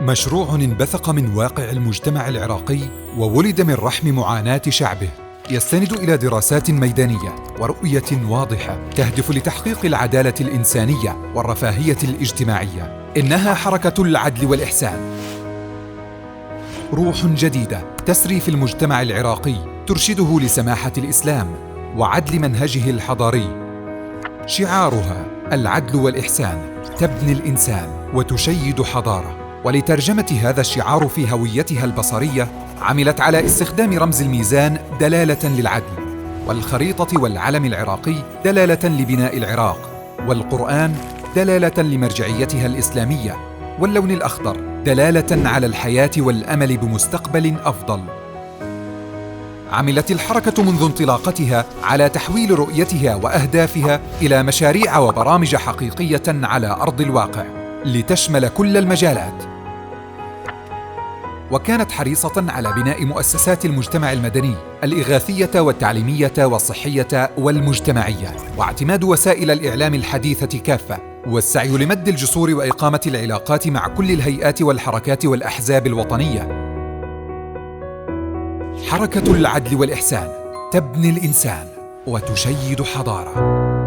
مشروع انبثق من واقع المجتمع العراقي وولد من رحم معاناة شعبه، يستند إلى دراسات ميدانية ورؤية واضحة تهدف لتحقيق العدالة الإنسانية والرفاهية الاجتماعية. إنها حركة العدل والإحسان، روح جديدة تسري في المجتمع العراقي ترشده لسماحة الإسلام وعدل منهجه الحضاري. شعارها العدل والإحسان، تبني الإنسان وتشيد حضارة. ولترجمة هذا الشعار في هويتها البصرية عملت على استخدام رمز الميزان دلالة للعدل، والخريطة والعلم العراقي دلالة لبناء العراق، والقرآن دلالة لمرجعيتها الإسلامية، واللون الأخضر دلالة على الحياة والأمل بمستقبل أفضل. عملت الحركة منذ انطلاقتها على تحويل رؤيتها وأهدافها إلى مشاريع وبرامج حقيقية على أرض الواقع لتشمل كل المجالات، وكانت حريصة على بناء مؤسسات المجتمع المدني الإغاثية والتعليمية والصحية والمجتمعية، واعتماد وسائل الإعلام الحديثة كافة، والسعي لمد الجسور وإقامة العلاقات مع كل الهيئات والحركات والأحزاب الوطنية. حركة العدل والإحسان، تبني الإنسان وتشيد حضارة.